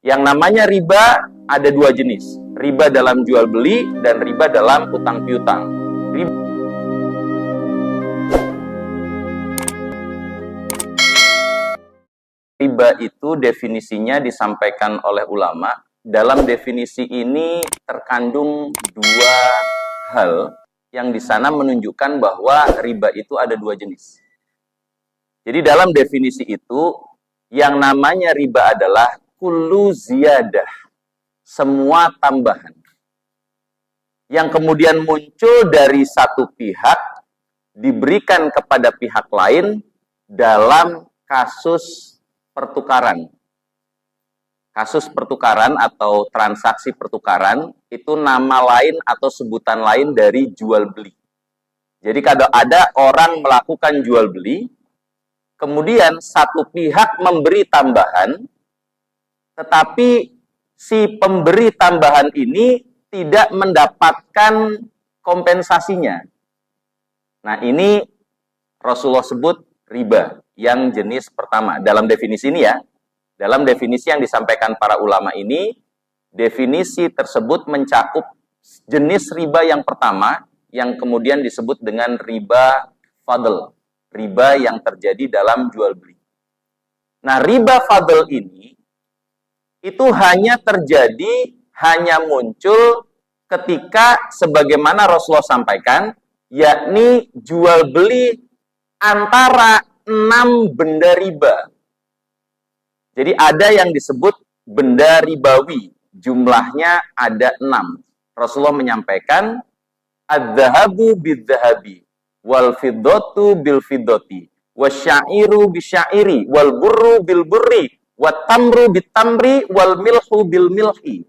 Yang namanya riba ada dua jenis. Riba dalam jual beli dan riba dalam utang piutang. Riba itu definisinya disampaikan oleh ulama. Dalam definisi ini terkandung dua hal yang di sana menunjukkan bahwa riba itu ada dua jenis. Jadi dalam definisi itu yang namanya riba adalah kullu ziyadah, semua tambahan yang kemudian muncul dari satu pihak diberikan kepada pihak lain dalam kasus pertukaran. Kasus pertukaran atau transaksi pertukaran itu nama lain atau sebutan lain dari jual beli. Jadi kalau ada orang melakukan jual beli, kemudian satu pihak memberi tambahan, tetapi si pemberi tambahan ini tidak mendapatkan kompensasinya. Nah, ini Rasulullah sebut riba yang jenis pertama. Dalam definisi ini ya, dalam definisi yang disampaikan para ulama ini, definisi tersebut mencakup jenis riba yang pertama, yang kemudian disebut dengan riba fadl, riba yang terjadi dalam jual beli. Nah, riba fadl ini itu hanya terjadi, hanya muncul ketika sebagaimana Rasulullah sampaikan, yakni jual beli antara 6 benda riba. Jadi ada yang disebut benda ribawi, jumlahnya ada 6. Rasulullah menyampaikan, adz-dzahabu bidz-dzahabi, wal fiddatu bil fiddati, wasyairu bisyairi, wal burru bil burri, wat tamru bit tamri, wal milhu bil milhi.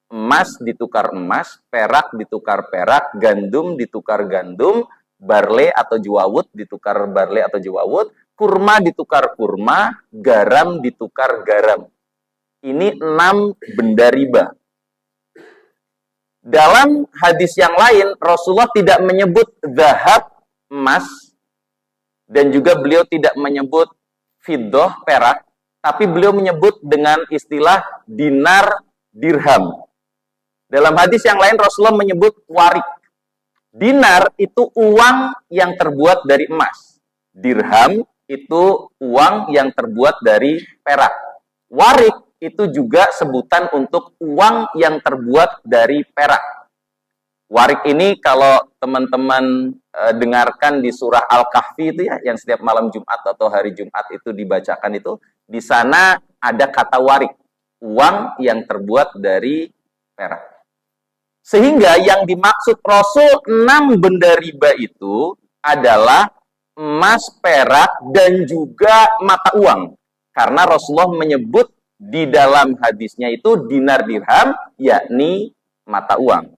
Emas ditukar emas, perak ditukar perak, gandum ditukar gandum, barle atau jawawut ditukar barle atau jawawut, kurma ditukar kurma, garam ditukar garam. Ini 6 benda riba. Dalam hadis yang lain, Rasulullah tidak menyebut zahab, emas, dan juga beliau tidak menyebut fiddah, perak, tapi beliau menyebut dengan istilah dinar, dirham. Dalam hadis yang lain, Rasulullah menyebut warik. Dinar itu uang yang terbuat dari emas. Dirham itu uang yang terbuat dari perak. Warik itu juga sebutan untuk uang yang terbuat dari perak. Warik ini kalau teman-teman dengarkan di surah Al-Kahfi itu ya, yang setiap malam Jumat atau hari Jumat itu dibacakan itu, di sana ada kata warik, uang yang terbuat dari perak. Sehingga yang dimaksud Rasul 6 benda riba itu adalah emas, perak, dan juga mata uang. Karena Rasulullah menyebut di dalam hadisnya itu dinar dirham, yakni mata uang.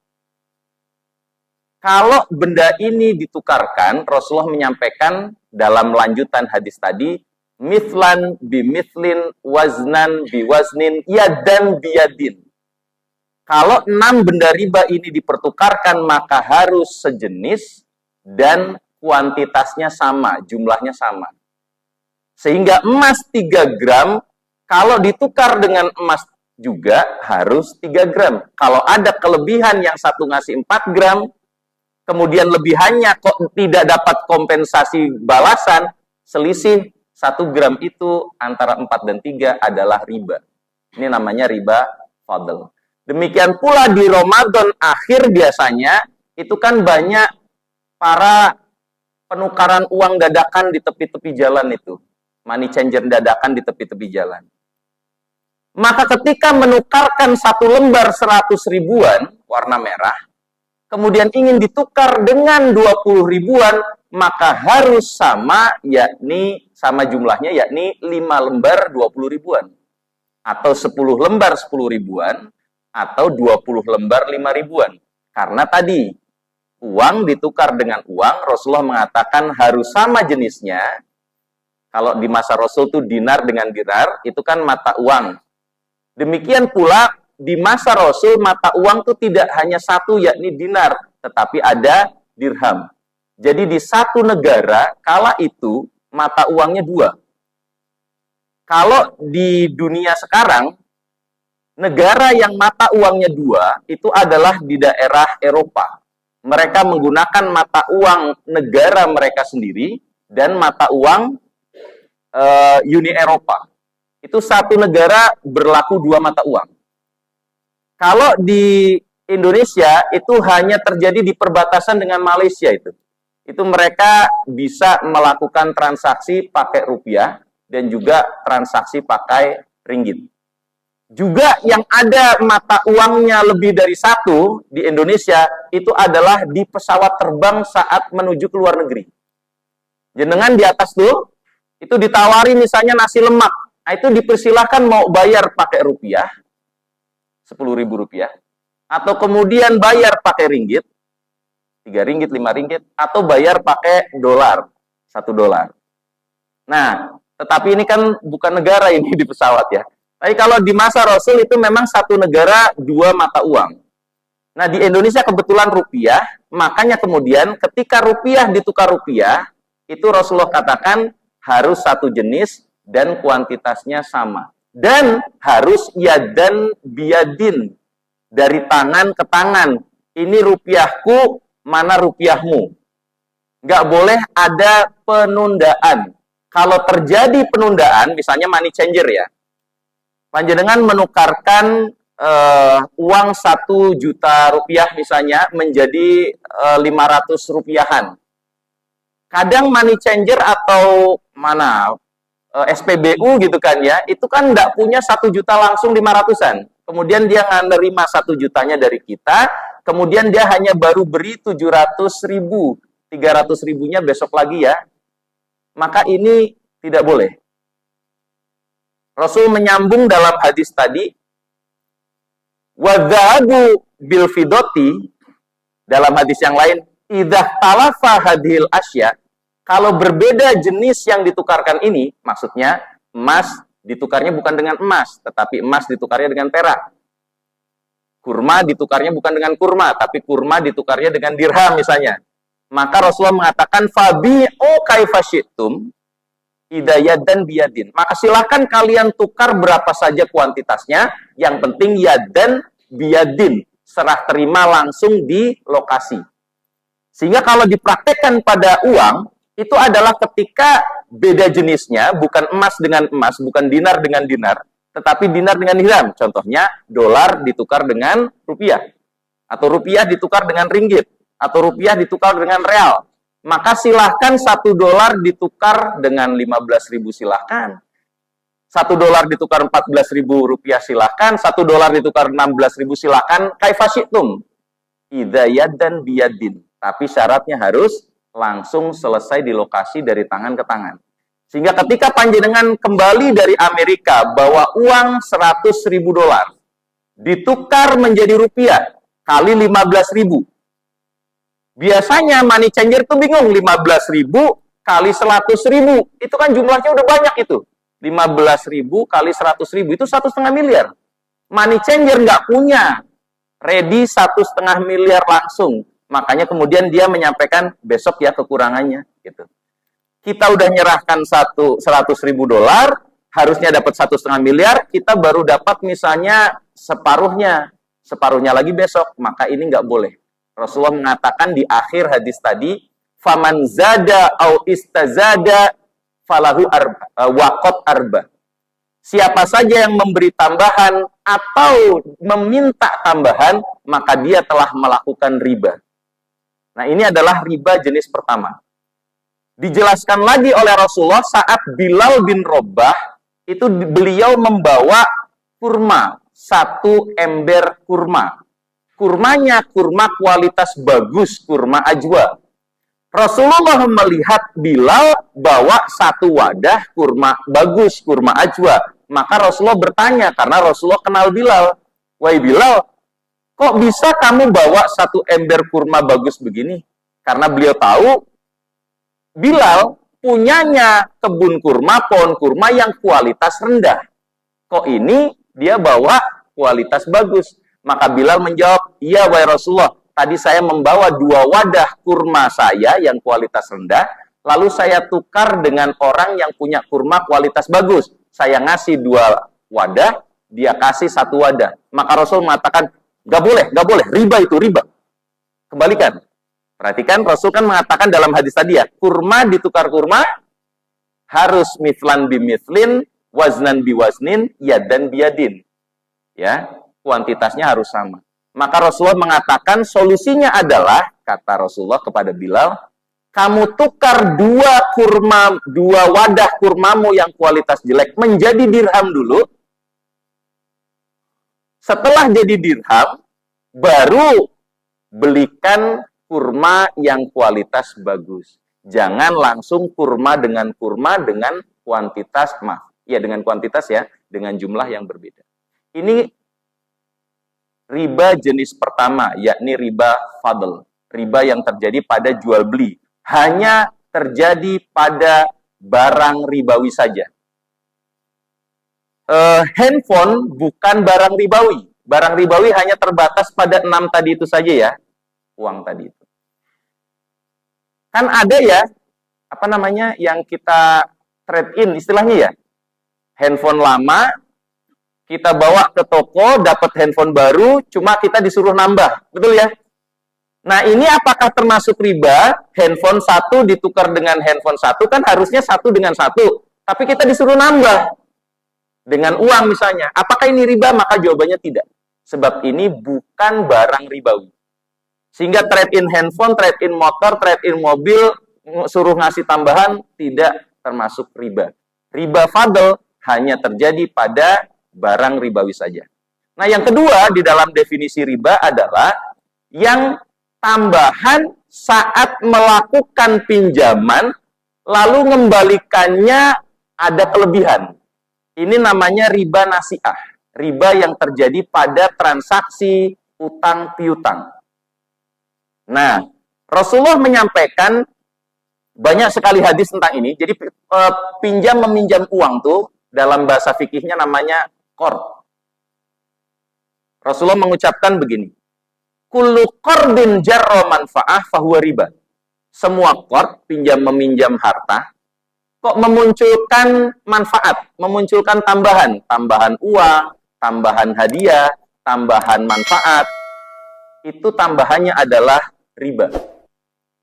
Kalau benda ini ditukarkan, Rasulullah menyampaikan dalam lanjutan hadis tadi, mithlan bimithlin, waznan biwaznin, yadan biyadin. Kalau 6 benda riba ini dipertukarkan, maka harus sejenis dan kuantitasnya sama, jumlahnya sama. Sehingga emas 3 gram, kalau ditukar dengan emas juga harus 3 gram. Kalau ada kelebihan yang satu ngasih 4 gram, kemudian lebihannya kok tidak dapat kompensasi balasan, selisih 1 gram itu antara 4 dan 3 adalah riba. Ini namanya riba fadl. Demikian pula di Ramadan akhir biasanya, itu kan banyak para penukaran uang dadakan di tepi-tepi jalan itu. Money changer dadakan di tepi-tepi jalan. Maka ketika menukarkan 1 lembar 100 ribuan, warna merah, kemudian ingin ditukar dengan 20 ribuan, maka harus sama, yakni sama jumlahnya, yakni 5 lembar 20 ribuan. Atau 10 lembar 10 ribuan, atau 20 lembar 5 ribuan. Karena tadi, uang ditukar dengan uang, Rasulullah mengatakan harus sama jenisnya. Kalau di masa Rasul itu dinar dengan dinar, itu kan mata uang. Demikian pula, di masa Rasul, mata uang itu tidak hanya satu, yakni dinar, tetapi ada dirham. Jadi di satu negara, kala itu, mata uangnya 2. Kalau di dunia sekarang, negara yang mata uangnya dua itu adalah di daerah Eropa. Mereka menggunakan mata uang negara mereka sendiri dan mata uang Uni Eropa. Itu satu negara berlaku dua mata uang. Kalau di Indonesia itu hanya terjadi di perbatasan dengan Malaysia itu. Itu mereka bisa melakukan transaksi pakai rupiah dan juga transaksi pakai ringgit. Juga yang ada mata uangnya lebih dari satu di Indonesia itu adalah di pesawat terbang saat menuju ke luar negeri. Jenengan di atas tuh itu ditawari misalnya nasi lemak. Nah, itu dipersilahkan mau bayar pakai rupiah, Rp10.000, atau kemudian bayar pakai ringgit, Rp3, Rp5, atau bayar pakai dolar, $1. Nah, tetapi ini kan bukan negara ini di pesawat ya. Tapi kalau di masa Rasul itu memang satu negara dua mata uang. Nah, di Indonesia kebetulan rupiah, makanya kemudian ketika rupiah ditukar rupiah, itu Rasulullah katakan harus satu jenis dan kuantitasnya sama. Dan harus yadan biyadin, dari tangan ke tangan. Ini rupiahku, mana rupiahmu. Nggak boleh ada penundaan. Kalau terjadi penundaan, misalnya money changer ya, panjenengan menukarkan uang 1 juta rupiah misalnya menjadi 500 rupiahan. Kadang money changer atau SPBU gitu kan ya, itu kan nggak punya 1 juta langsung 500-an. Kemudian dia menerima 1 jutanya dari kita, kemudian dia hanya baru beri 700.000, 300.000-nya besok lagi ya. Maka ini tidak boleh. Rasul menyambung dalam hadis tadi, wadzahabu bil fidoti, dalam hadis yang lain, idzah talafa hadhil asya, kalau berbeda jenis yang ditukarkan ini, maksudnya emas ditukarnya bukan dengan emas, tetapi emas ditukarnya dengan perak. Kurma ditukarnya bukan dengan kurma, tapi kurma ditukarnya dengan dirham misalnya. Maka Rasulullah mengatakan, fabi'u kaifa syi'tum idayat dan biyadin. Maka silahkan kalian tukar berapa saja kuantitasnya, yang penting yadan biyadin, serah terima langsung di lokasi. Sehingga kalau dipraktekkan pada uang, itu adalah ketika beda jenisnya, bukan emas dengan emas, bukan dinar dengan dinar, tetapi dinar dengan dirham. Contohnya, dolar ditukar dengan rupiah, atau rupiah ditukar dengan ringgit, atau rupiah ditukar dengan real. Maka silahkan 1 dolar ditukar dengan 15.000 silahkan. 1 dolar ditukar 14.000 rupiah silahkan. 1 dolar ditukar 16.000 silahkan. Kaifasyitum. Idayat dan biyadin. Tapi syaratnya harus langsung selesai di lokasi dari tangan ke tangan. Sehingga ketika panjenengan kembali dari Amerika bawa uang 100.000 dolar ditukar menjadi rupiah kali 15.000. Biasanya money changer itu bingung, 15.000 kali 100.000 itu kan jumlahnya udah banyak itu. 15.000 kali 100.000 itu 1,5 miliar. Money changer nggak punya ready 1,5 miliar langsung. Makanya kemudian dia menyampaikan besok ya kekurangannya gitu. Kita udah nyerahkan 100.000 dolar, harusnya dapat 1,5 miliar, kita baru dapat misalnya separuhnya lagi besok, maka ini nggak boleh. Rasulullah mengatakan di akhir hadis tadi, faman zada au istazada falahu waqot arba. Siapa saja yang memberi tambahan atau meminta tambahan, maka dia telah melakukan riba. Nah, ini adalah riba jenis pertama. Dijelaskan lagi oleh Rasulullah saat Bilal bin Rabah itu beliau membawa kurma, 1 ember kurma. Kurmanya kurma kualitas bagus, kurma ajwa. Rasulullah melihat Bilal bawa 1 wadah kurma bagus, kurma ajwa. Maka Rasulullah bertanya, karena Rasulullah kenal Bilal. Wahai Bilal, kok bisa kamu bawa 1 ember kurma bagus begini? Karena beliau tahu Bilal punyanya kebun kurma, pohon kurma yang kualitas rendah. Kok ini dia bawa kualitas bagus? Maka Bilal menjawab, iya wahai Rasulullah, tadi saya membawa 2 wadah kurma saya yang kualitas rendah, lalu saya tukar dengan orang yang punya kurma kualitas bagus. Saya ngasih 2 wadah, dia kasih satu wadah. Maka Rasul mengatakan, nggak boleh, riba itu, riba. Kembalikan. Perhatikan, Rasul kan mengatakan dalam hadis tadi ya, kurma ditukar kurma, harus mithlan bimithlin, waznan biwaznin, yadan biyadin. Ya, kuantitasnya harus sama. Maka Rasulullah mengatakan solusinya adalah, kata Rasulullah kepada Bilal, kamu tukar dua wadah kurmamu yang kualitas jelek menjadi dirham dulu. Setelah jadi dirham, baru belikan kurma yang kualitas bagus. Jangan langsung kurma dengan kuantitas, dengan kuantitas ya, dengan jumlah yang berbeda. Ini riba jenis pertama, yakni riba fadl. Riba yang terjadi pada jual beli. Hanya terjadi pada barang ribawi saja. Handphone bukan barang ribawi. Barang ribawi hanya terbatas pada 6 tadi itu saja ya. Uang tadi itu. Kan ada ya, apa namanya, yang kita trade in istilahnya ya. Handphone lama, kita bawa ke toko, dapat handphone baru, cuma kita disuruh nambah. Betul ya? Nah, ini apakah termasuk riba? Handphone satu ditukar dengan handphone satu, kan harusnya satu dengan satu. Tapi kita disuruh nambah. Dengan uang misalnya. Apakah ini riba? Maka jawabannya tidak. Sebab ini bukan barang ribawi. Sehingga trade-in handphone, trade-in motor, trade-in mobil, suruh ngasih tambahan, tidak termasuk riba. Riba fadl hanya terjadi pada barang ribawi saja. Nah, yang kedua di dalam definisi riba adalah yang tambahan saat melakukan pinjaman, lalu mengembalikannya ada kelebihan. Ini namanya riba nasi'ah. Riba yang terjadi pada transaksi utang piutang. Nah, Rasulullah menyampaikan banyak sekali hadis tentang ini. Jadi pinjam meminjam uang tuh dalam bahasa fikihnya namanya qard. Rasulullah mengucapkan begini. Kullu qardin jarra manfa'ah fahuwa riba. Semua qard, pinjam meminjam harta, kok memunculkan manfaat, memunculkan tambahan uang, tambahan hadiah, tambahan manfaat, itu tambahannya adalah riba.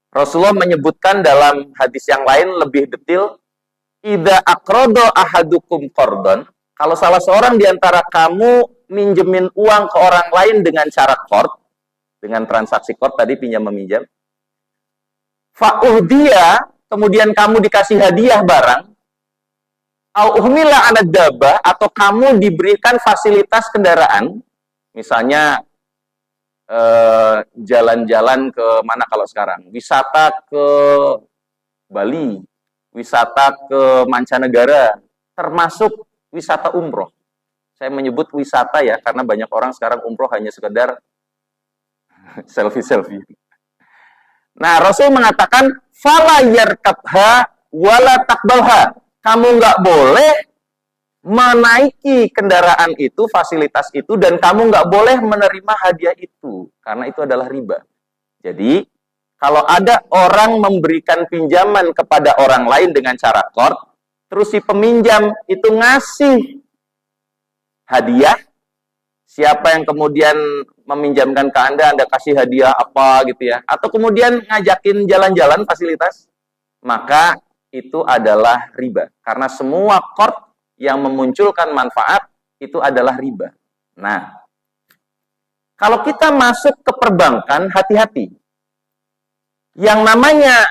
Rasulullah menyebutkan dalam hadis yang lain lebih detail, idza aqrada ahadukum qardon, kalau salah seorang di antara kamu minjemin uang ke orang lain dengan cara qard, dengan transaksi qard tadi pinjam meminjam, fa'uhdiya, kemudian kamu dikasih hadiah barang, au uhmila 'ala dabbah, atau kamu diberikan fasilitas kendaraan, misalnya jalan-jalan ke mana kalau sekarang, wisata ke Bali, wisata ke mancanegara, termasuk wisata umroh. Saya menyebut wisata ya, karena banyak orang sekarang umroh hanya sekedar selfie-selfie. Nah, Rasul mengatakan, fala yarkabha wala takbalha. Kamu nggak boleh menaiki kendaraan itu, fasilitas itu, dan kamu nggak boleh menerima hadiah itu, karena itu adalah riba. Jadi, kalau ada orang memberikan pinjaman kepada orang lain dengan cara qard, terus si peminjam itu ngasih hadiah, siapa yang kemudian meminjamkan ke Anda kasih hadiah apa gitu ya, atau kemudian ngajakin jalan-jalan fasilitas, maka itu adalah riba. Karena semua qard yang memunculkan manfaat itu adalah riba. Nah, kalau kita masuk ke perbankan, hati-hati. Yang namanya,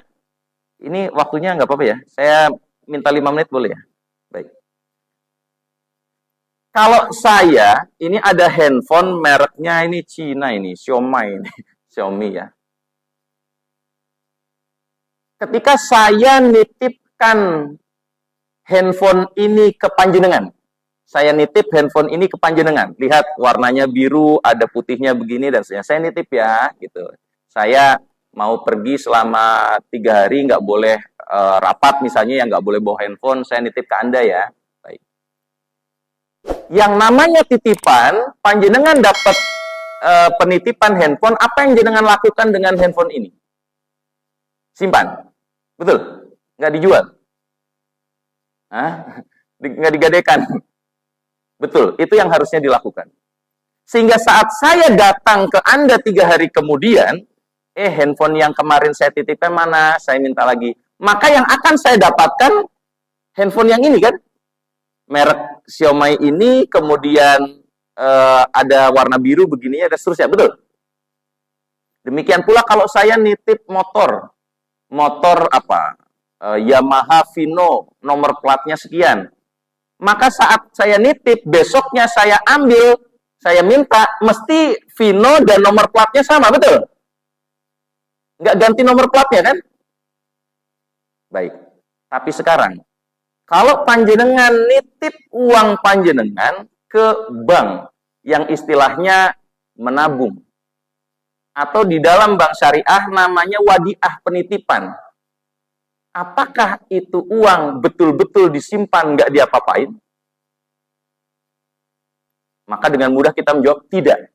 ini waktunya nggak apa-apa ya, saya minta 5 menit boleh ya? Baik. Kalau saya, ini ada handphone mereknya ini Cina ini, Xiaomi ini, Xiaomi ya. Ketika saya nitipkan handphone ini ke panjenengan, saya nitip handphone ini ke panjenengan, lihat warnanya biru, ada putihnya begini dan sebagainya, saya nitip ya, gitu. Saya mau pergi selama 3 hari, nggak boleh rapat misalnya, yang nggak boleh bawa handphone, saya nitip ke Anda ya. Baik. Yang namanya titipan, panjenengan dapat penitipan handphone, apa yang jenengan lakukan dengan handphone ini? Simpan. Betul? Nggak dijual? Hah? Nggak digadekan? Betul, itu yang harusnya dilakukan. Sehingga saat saya datang ke Anda 3 hari kemudian, handphone yang kemarin saya titipkan mana? Saya minta lagi. Maka yang akan saya dapatkan handphone yang ini kan? Merek Xiaomi ini, kemudian ada warna biru begini, ada seterusnya, betul? Demikian pula kalau saya nitip motor apa? Yamaha Vino, nomor platnya sekian. Maka saat saya nitip, besoknya saya ambil, saya minta, mesti Vino dan nomor platnya sama, betul? Nggak ganti nomor platnya, kan? Baik. Tapi sekarang, kalau panjenengan nitip uang panjenengan ke bank, yang istilahnya menabung, atau di dalam bank syariah namanya wadiah penitipan, apakah itu uang betul-betul disimpan, nggak diapa-apain? Maka dengan mudah kita menjawab tidak.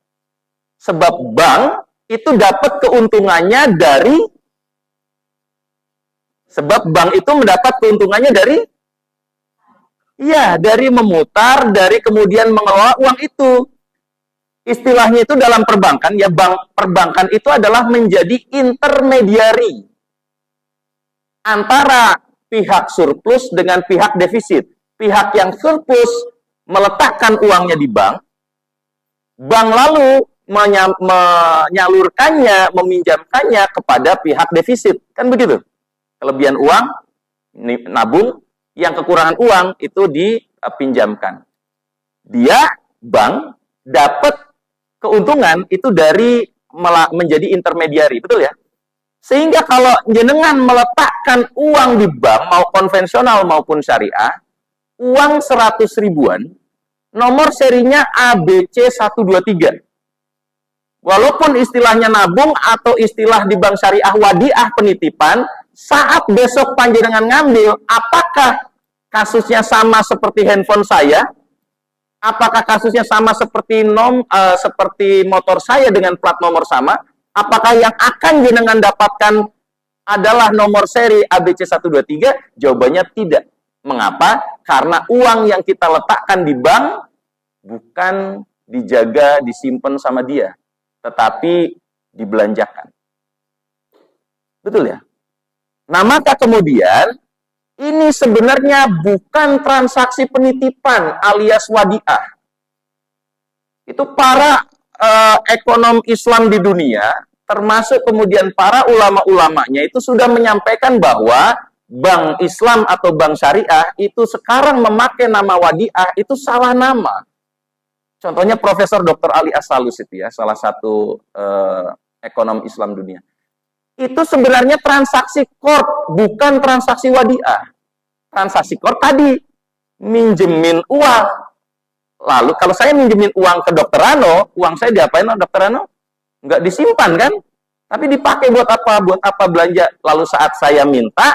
Sebab bank itu dapat keuntungannya dari, sebab bank itu mendapat keuntungannya dari, dari memutar, dari kemudian mengelola uang itu. Istilahnya itu dalam perbankan, ya bank perbankan itu adalah menjadi intermediari antara pihak surplus dengan pihak defisit. Pihak yang surplus meletakkan uangnya di bank, bank lalu menyalurkannya, meminjamkannya kepada pihak defisit. Kan begitu? Kelebihan uang, nabung, yang kekurangan uang itu dipinjamkan. Dia, bank, dapat keuntungan itu dari menjadi intermediari. Betul ya? Sehingga kalau jenengan meletakkan uang di bank, mau konvensional maupun syariah, uang 100 ribuan, nomor serinya ABC123. Walaupun istilahnya nabung atau istilah di bank syariah wadiah penitipan, saat besok panjenengan ngambil, apakah kasusnya sama seperti handphone saya? Apakah kasusnya sama seperti seperti motor saya dengan plat nomor sama? Apakah yang akan jenengan dapatkan adalah nomor seri ABC123? Jawabannya tidak. Mengapa? Karena uang yang kita letakkan di bank bukan dijaga, disimpan sama dia, tetapi dibelanjakan. Betul ya? Nah, maka kemudian ini sebenarnya bukan transaksi penitipan alias wadiah. Itu para ekonom Islam di dunia, termasuk kemudian para ulama-ulamanya itu sudah menyampaikan bahwa bank Islam atau bank syariah itu sekarang memakai nama wadiah itu salah nama. Contohnya Profesor Dr. Ali As-Salus itu ya, salah satu ekonom Islam dunia. Itu sebenarnya transaksi qard, bukan transaksi wadiah. Transaksi qard tadi minjemin uang. Lalu kalau saya minjemin uang ke Dokter Rano, uang saya diapain sama Dokter Rano? Nggak disimpan kan? Tapi dipakai buat apa? Buat apa belanja? Lalu saat saya minta,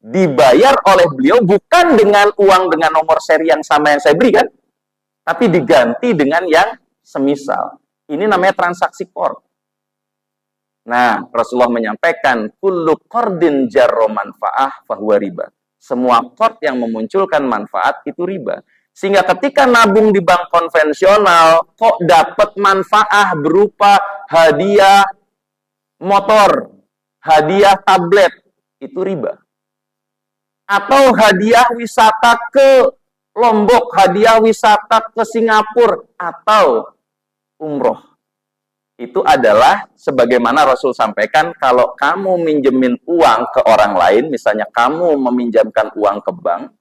dibayar oleh beliau bukan dengan uang dengan nomor seri yang sama yang saya beri kan? Tapi diganti dengan yang semisal. Ini namanya transaksi qard. Nah, Rasulullah menyampaikan, kullu qardin jarro manfa'ah fahuwa riba. Semua qard yang memunculkan manfaat itu riba. Sehingga ketika nabung di bank konvensional, kok dapat manfaat berupa hadiah motor, hadiah tablet, itu riba. Atau hadiah wisata ke Lombok, hadiah wisata ke Singapura, atau umroh. Itu adalah sebagaimana Rasul sampaikan, kalau kamu minjemin uang ke orang lain, misalnya kamu meminjamkan uang ke bank,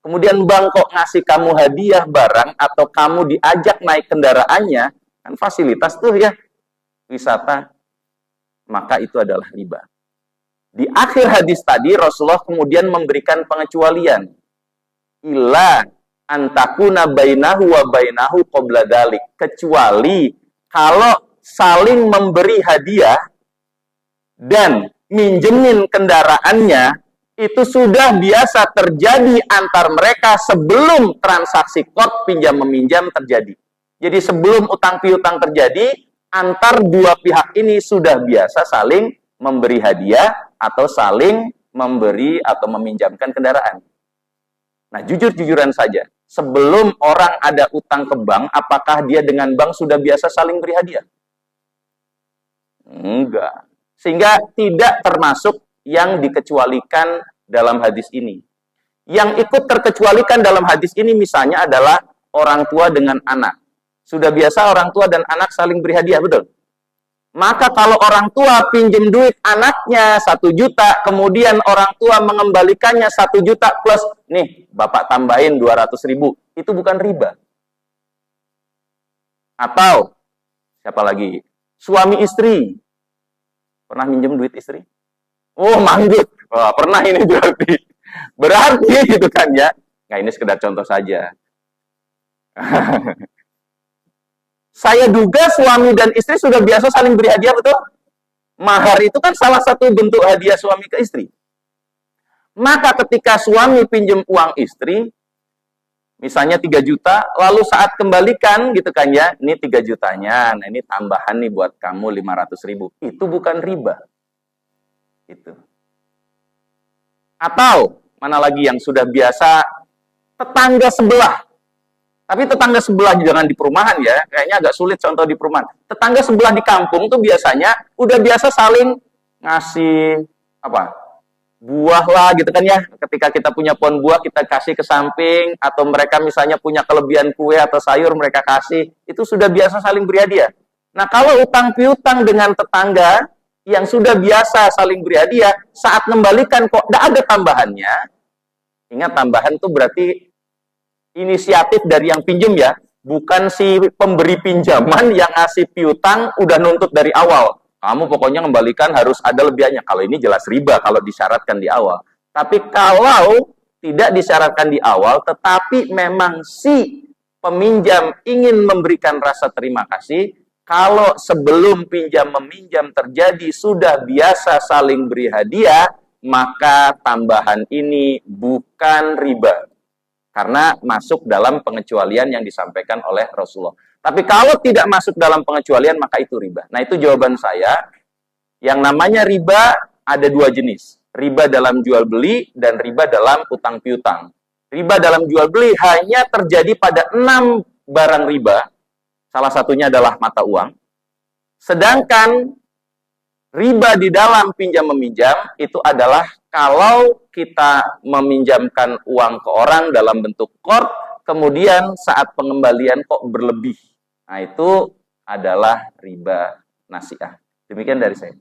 kemudian bank kok ngasih kamu hadiah barang, atau kamu diajak naik kendaraannya, kan fasilitas tuh ya, wisata, maka itu adalah riba. Di akhir hadis tadi, Rasulullah kemudian memberikan pengecualian. Illa antakuna bainahu wa bainahu qabla dalik. Kecuali kalau saling memberi hadiah dan minjemin kendaraannya, itu sudah biasa terjadi antar mereka sebelum transaksi qard pinjam-meminjam terjadi. Jadi sebelum utang piutang terjadi, antar dua pihak ini sudah biasa saling memberi hadiah atau saling memberi atau meminjamkan kendaraan. Nah, jujur-jujuran saja, sebelum orang ada utang ke bank, apakah dia dengan bank sudah biasa saling beri hadiah? Enggak. Sehingga tidak termasuk yang dikecualikan dalam hadis ini. Yang ikut terkecualikan dalam hadis ini misalnya adalah orang tua dengan anak. Sudah biasa orang tua dan anak saling beri hadiah, betul? Maka kalau orang tua pinjam duit anaknya 1 juta, kemudian orang tua mengembalikannya 1 juta plus, nih bapak tambahin 200.000, itu bukan riba. Atau, siapa lagi? Suami istri. Pernah minjem duit istri? Oh, manggut. Wah, pernah ini berarti. Berarti gitu kan ya. Nah, ini sekedar contoh saja. Saya duga suami dan istri sudah biasa saling beri hadiah, betul? Mahar itu kan salah satu bentuk hadiah suami ke istri. Maka ketika suami pinjam uang istri, misalnya 3 juta, lalu saat kembalikan gitu kan ya, ini 3 jutanya, nah ini tambahan nih buat kamu 500.000. Itu bukan riba. Itu. Atau, mana lagi yang sudah biasa, tetangga sebelah. Tapi tetangga sebelah jangan di perumahan ya, kayaknya agak sulit contoh di perumahan. Tetangga sebelah di kampung tuh biasanya udah biasa saling ngasih apa? Buah lah gitu kan ya. Ketika kita punya pohon buah kita kasih ke samping, atau mereka misalnya punya kelebihan kue atau sayur mereka kasih, itu sudah biasa saling beri hadiah. Nah, kalau utang piutang dengan tetangga yang sudah biasa saling beri hadiah, saat kembalikan kok tidak ada tambahannya. Ingat, tambahan tuh berarti inisiatif dari yang pinjem ya, bukan si pemberi pinjaman yang ngasih piutang udah nuntut dari awal. Kamu pokoknya kembalikan harus ada lebihannya. Kalau ini jelas riba kalau disyaratkan di awal. Tapi kalau tidak disyaratkan di awal, tetapi memang si peminjam ingin memberikan rasa terima kasih, kalau sebelum pinjam meminjam terjadi sudah biasa saling beri hadiah, maka tambahan ini bukan riba. Karena masuk dalam pengecualian yang disampaikan oleh Rasulullah. Tapi kalau tidak masuk dalam pengecualian, maka itu riba. Nah, itu jawaban saya. Yang namanya riba ada 2 jenis. Riba dalam jual beli dan riba dalam utang piutang. Riba dalam jual beli hanya terjadi pada 6 barang riba. Salah satunya adalah mata uang. Sedangkan riba di dalam pinjam meminjam itu adalah kalau kita meminjamkan uang ke orang dalam bentuk qard, kemudian saat pengembalian kok berlebih. Nah, itu adalah riba nasiah. Demikian dari saya.